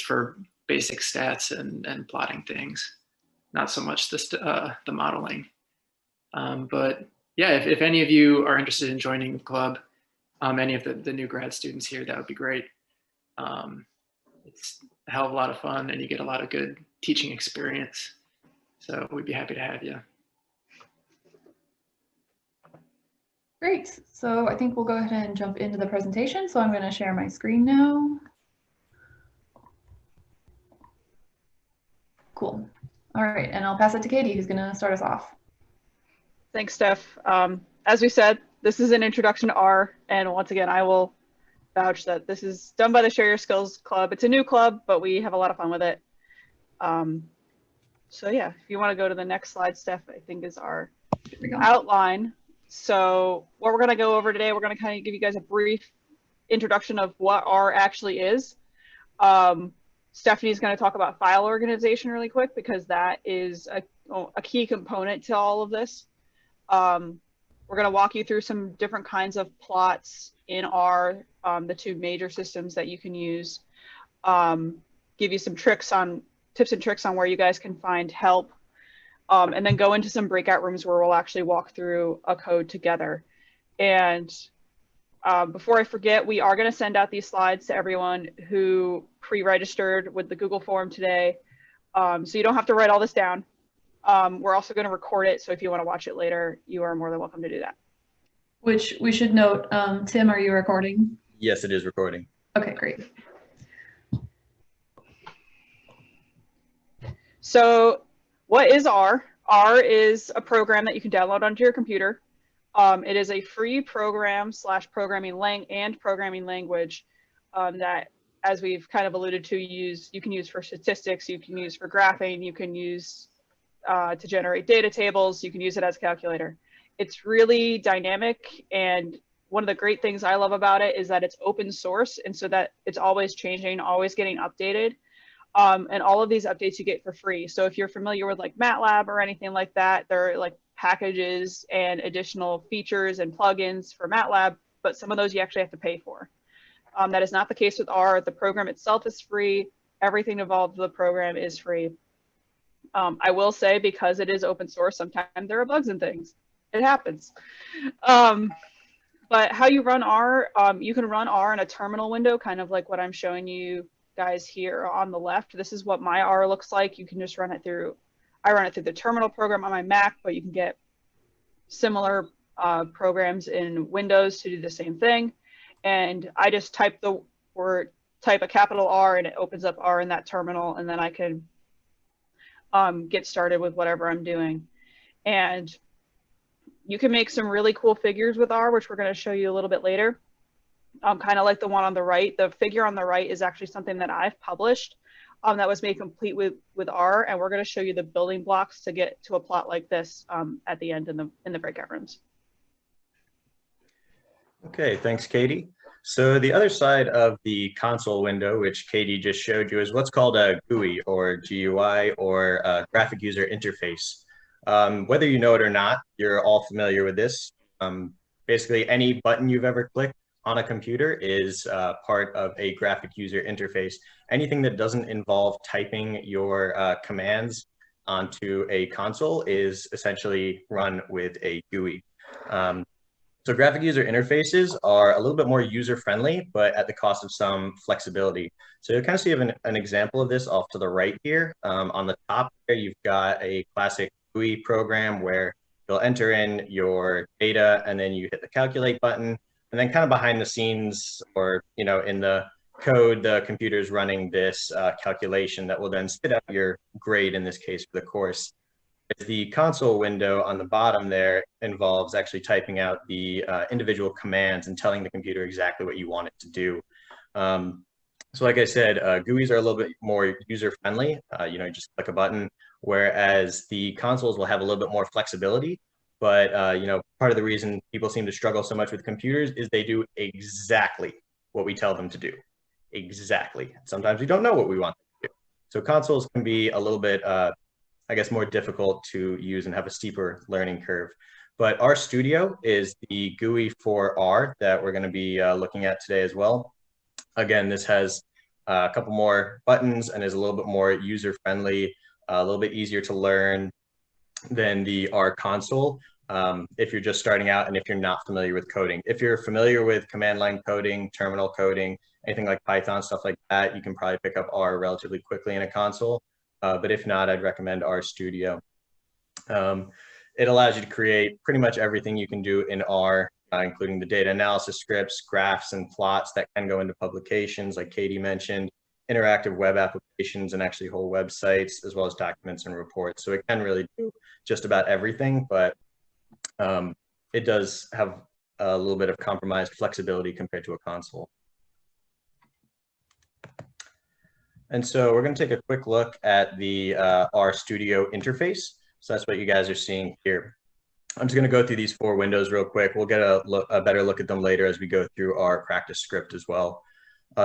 for basic stats and plotting things, not so much the modeling. But yeah, if any of you are interested in joining the club, any of the new grad students here, that would be great. It's a hell of a lot of fun, and you get a lot of good teaching experience. So we'd be happy to have you. Great. So I think we'll go ahead and jump into the presentation. So I'm going to share my screen now. Cool. All right, and I'll pass it to Katie, who's going to start us off. Thanks, Steph. As we said, this is an introduction to R, and once again, I will vouch that this is done by the Share Your Skills Club. It's a new club, but we have a lot of fun with it. So yeah, if you want to go to the next slide, Steph, I think is our outline. So what we're going to go over today, we're going to kind of give you guys a brief introduction of what R actually is. Stephanie's going to talk about file organization really quick, because that is a key component to all of this. We're going to walk you through some different kinds of plots in R, the two major systems that you can use, give you some tips and tricks on where you guys can find help, and then go into some breakout rooms where we'll actually walk through a code together. And before I forget, we are going to send out these slides to everyone who pre-registered with the Google form today. So you don't have to write all this down. We're also going to record it, so if you want to watch it later, you are more than welcome to do that. Which we should note, Tim, are you recording? Yes, it is recording. Okay, great. So what is R? R is a program that you can download onto your computer. It is a free program / programming language that, as we've kind of alluded to, you can use for statistics, you can use for graphing, you can use to generate data tables, you can use it as a calculator. It's really dynamic, and one of the great things I love about it is that it's open source, and so that it's always changing, always getting updated. And all of these updates you get for free. So if you're familiar with like MATLAB or anything like that, there are like packages and additional features and plugins for MATLAB, but some of those you actually have to pay for. That is not the case with R. The program itself is free. Everything involved with the program is free. I will say, because it is open source, sometimes there are bugs and things. It happens. But how you run R, you can run R in a terminal window, kind of like what I'm showing you guys here on the left. This is what my R looks like. You can just run it through, I run it through the terminal program on my Mac, but you can get similar programs in Windows to do the same thing. And I just type the word, type a capital R, and it opens up R in that terminal, and then I can get started with whatever I'm doing. And you can make some really cool figures with R, which we're going to show you a little bit later. Kind of like the one on the right. The figure on the right is actually something that I've published that was made complete with R, and we're going to show you the building blocks to get to a plot like this at the end in the breakout rooms. Okay, thanks, Katie. So the other side of the console window, which Katie just showed you, is what's called a GUI or GUI, or a graphic user interface. Whether you know it or not, you're all familiar with this. Basically, any button you've ever clicked on a computer is part of a graphic user interface. Anything that doesn't involve typing your commands onto a console is essentially run with a GUI. So graphic user interfaces are a little bit more user-friendly, but at the cost of some flexibility. So you kind of see an example of this off to the right here. On the top there, you've got a classic GUI program where you'll enter in your data, and then you hit the calculate button. And then kind of behind the scenes, or in the code, the computer is running this calculation that will then spit out your grade, in this case for the course. The console window on the bottom there involves actually typing out the individual commands and telling the computer exactly what you want it to do. So like I said, GUIs are a little bit more user-friendly. You just click a button, whereas the consoles will have a little bit more flexibility. But part of the reason people seem to struggle so much with computers is they do exactly what we tell them to do. Exactly. Sometimes we don't know what we want them to do. So consoles can be a little bit, I guess, more difficult to use and have a steeper learning curve. But RStudio is the GUI for R that we're going to be looking at today as well. Again, this has a couple more buttons and is a little bit more user-friendly, a little bit easier to learn than the R console. If you're just starting out and if you're not familiar with coding. If you're familiar with command line coding, terminal coding, anything like Python, stuff like that, you can probably pick up R relatively quickly in a console. But if not, I'd recommend RStudio. It allows you to create pretty much everything you can do in R, including the data analysis scripts, graphs, and plots that can go into publications, like Katie mentioned, interactive web applications, and actually whole websites, as well as documents and reports. So it can really do just about everything, but it does have a little bit of compromised flexibility compared to a console. And so we're going to take a quick look at the RStudio interface. So that's what you guys are seeing here. I'm just going to go through these 4 windows real quick. We'll get a better look at them later as we go through our practice script as well.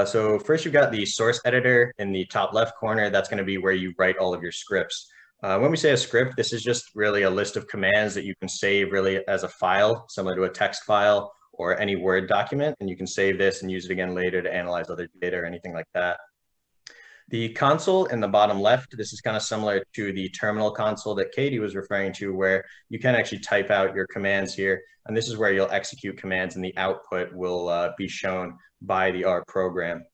So first, you've got the source editor in the top left corner. That's going to be where you write all of your scripts. When we say a script, this is just really a list of commands that you can save really as a file, similar to a text file or any Word document. And you can save this and use it again later to analyze other data or anything like that. The console in the bottom left, this is kind of similar to the terminal console that Katie was referring to, where you can actually type out your commands here. And this is where you'll execute commands and the output will be shown by the R program.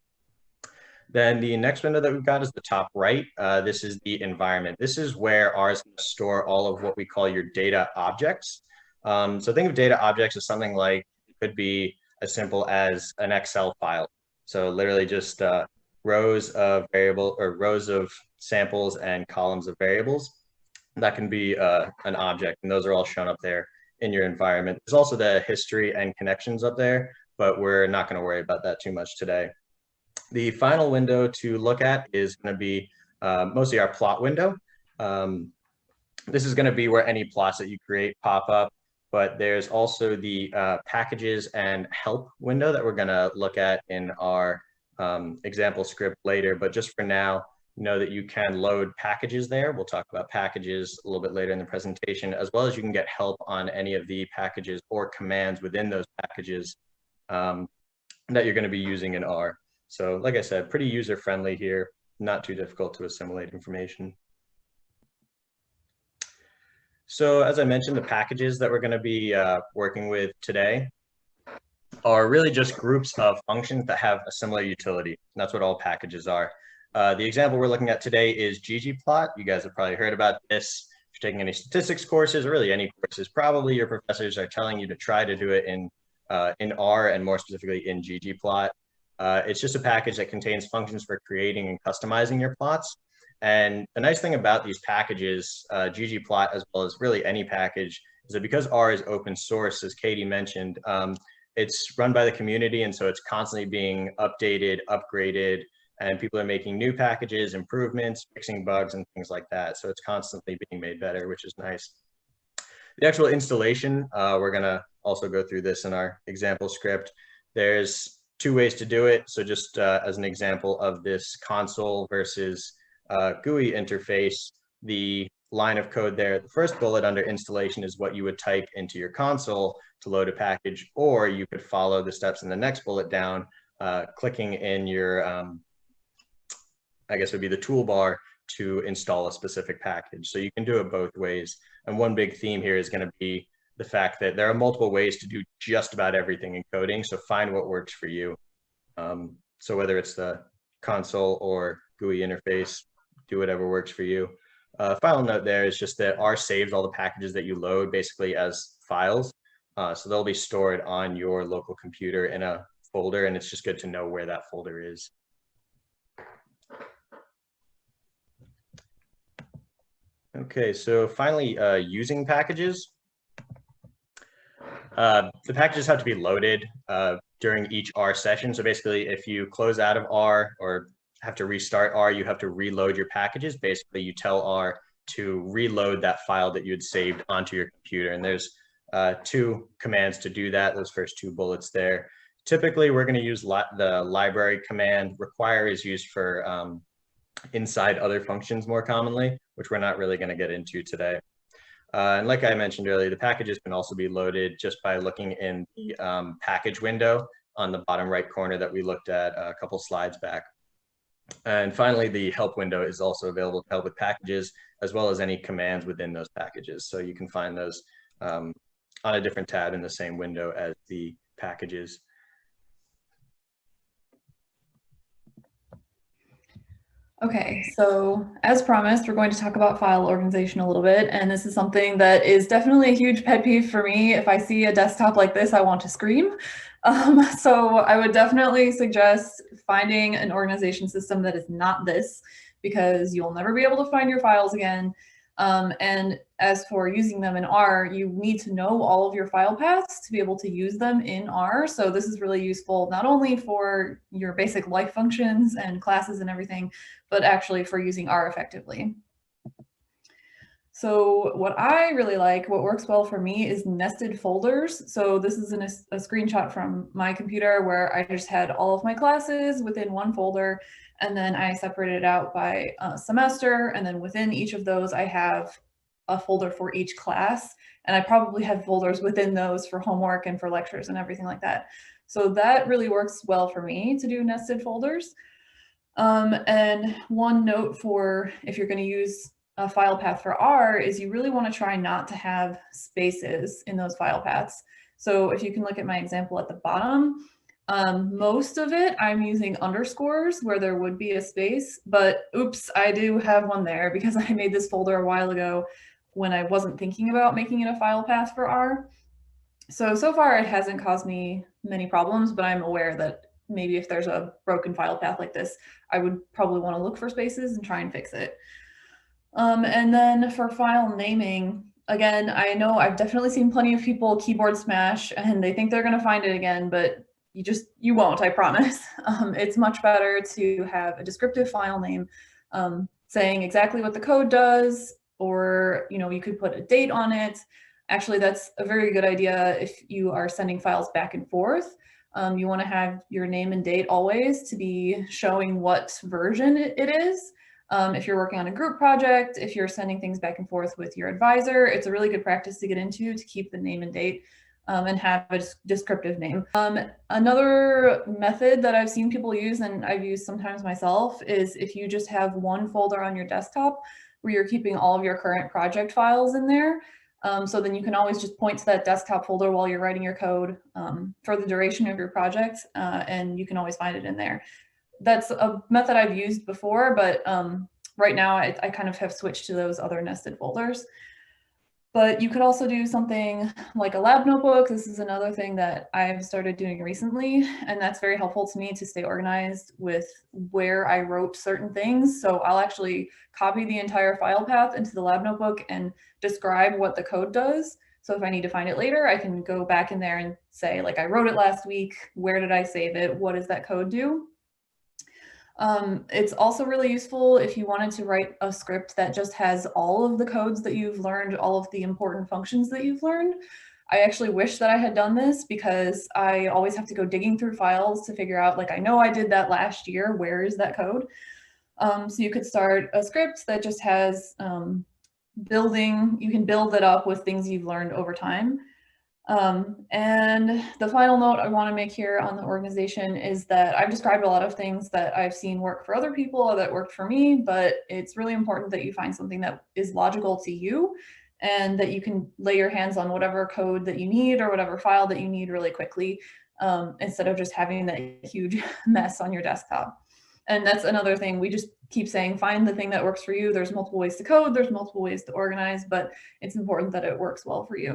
Then the next window that we've got is the top right. This is the environment. This is where R is going to store all of what we call your data objects. So think of data objects as something like, it could be as simple as an Excel file. So literally just rows of variable or rows of samples and columns of variables. That can be an object, and those are all shown up there in your environment. There's also the history and connections up there, but we're not going to worry about that too much today. The final window to look at is going to be mostly our plot window. This is going to be where any plots that you create pop up, but there's also the packages and help window that we're going to look at in our example script later. But just for now, know that you can load packages there. We'll talk about packages a little bit later in the presentation, as well as you can get help on any of the packages or commands within those packages that you're going to be using in R. So like I said, pretty user-friendly here, not too difficult to assimilate information. So as I mentioned, the packages that we're going to be working with today are really just groups of functions that have a similar utility. And that's what all packages are. The example we're looking at today is ggplot. You guys have probably heard about this. If you're taking any statistics courses or really any courses, probably your professors are telling you to try to do it in R and more specifically in ggplot. It's just a package that contains functions for creating and customizing your plots. And the nice thing about these packages, ggplot as well as really any package, is that because R is open source, as Katie mentioned, it's run by the community, and so it's constantly being updated, upgraded, and people are making new packages, improvements, fixing bugs, and things like that. So it's constantly being made better, which is nice. The actual installation, we're going to also go through this in our example script. There's 2 ways to do it. So just as an example of this console versus GUI interface, the line of code there, the first bullet under installation is what you would type into your console to load a package, or you could follow the steps in the next bullet down, clicking in your, I guess it would be the toolbar to install a specific package. So you can do it both ways. And one big theme here is going to be the fact that there are multiple ways to do just about everything in coding. So find what works for you. So whether it's the console or GUI interface, do whatever works for you. Final note there is just that R saves all the packages that you load basically as files. So they'll be stored on your local computer in a folder, and it's just good to know where that folder is. Okay, so finally, using packages. The packages have to be loaded during each R session. So basically, if you close out of R or have to restart R, you have to reload your packages. Basically, you tell R to reload that file that you had saved onto your computer. And there's 2 commands to do that, those first 2 bullets there. Typically, we're going to use the library command. Require is used for inside other functions more commonly, which we're not really going to get into today. And like I mentioned earlier, the packages can also be loaded just by looking in the package window on the bottom right corner that we looked at a couple slides back. And finally, the help window is also available to help with packages, as well as any commands within those packages. So you can find those on a different tab in the same window as the packages. Okay, so as promised, we're going to talk about file organization a little bit, and this is something that is definitely a huge pet peeve for me. If I see a desktop like this, I want to scream. So I would definitely suggest finding an organization system that is not this, because you'll never be able to find your files again. And as for using them in R, you need to know all of your file paths to be able to use them in R. So this is really useful not only for your basic life functions and classes and everything, but actually for using R effectively. So what I really like, what works well for me, is nested folders. So this is a screenshot from my computer where I just had all of my classes within one folder, and then I separated it out by semester, and then within each of those I have a folder for each class, and I probably have folders within those for homework and for lectures and everything like that. So that really works well for me to do nested folders. And one note for if you're going to use a file path for R is you really want to try not to have spaces in those file paths. So if you can look at my example at the bottom, most of it I'm using underscores where there would be a space, but oops, I do have one there because I made this folder a while ago when I wasn't thinking about making it a file path for R. So far it hasn't caused me many problems, but I'm aware that maybe if there's a broken file path like this, I would probably want to look for spaces and try and fix it. And then for file naming, again, I know I've definitely seen plenty of people keyboard smash and they think they're going to find it again, but you won't, I promise. It's much better to have a descriptive file name saying exactly what the code does, or you could put a date on it. Actually, that's a very good idea if you are sending files back and forth. You want to have your name and date always to be showing what version it is. If you're working on a group project, if you're sending things back and forth with your advisor, it's a really good practice to get into to keep the name and date and have a descriptive name. Another method that I've seen people use, and I've used sometimes myself, is if you just have one folder on your desktop where you're keeping all of your current project files in there. So then you can always just point to that desktop folder while you're writing your code for the duration of your project, and you can always find it in there. That's a method I've used before, but right now I kind of have switched to those other nested folders. But you could also do something like a lab notebook. This is another thing that I've started doing recently, and that's very helpful to me to stay organized with where I wrote certain things. So I'll actually copy the entire file path into the lab notebook and describe what the code does. So if I need to find it later, I can go back in there and say, like, I wrote it last week. Where did I save it? What does that code do? It's also really useful if you wanted to write a script that just has all of the codes that you've learned, all of the important functions that you've learned. I actually wish that I had done this because I always have to go digging through files to figure out, like, I know I did that last year, where is that code? So you could start a script that just has you can build it up with things you've learned over time. And the final note I want to make here on the organization is that I've described a lot of things that I've seen work for other people or that worked for me, but it's really important that you find something that is logical to you and that you can lay your hands on whatever code that you need or whatever file that you need really quickly, instead of just having that huge mess on your desktop. And that's another thing, we just keep saying, find the thing that works for you. There's multiple ways to code, there's multiple ways to organize, but it's important that it works well for you.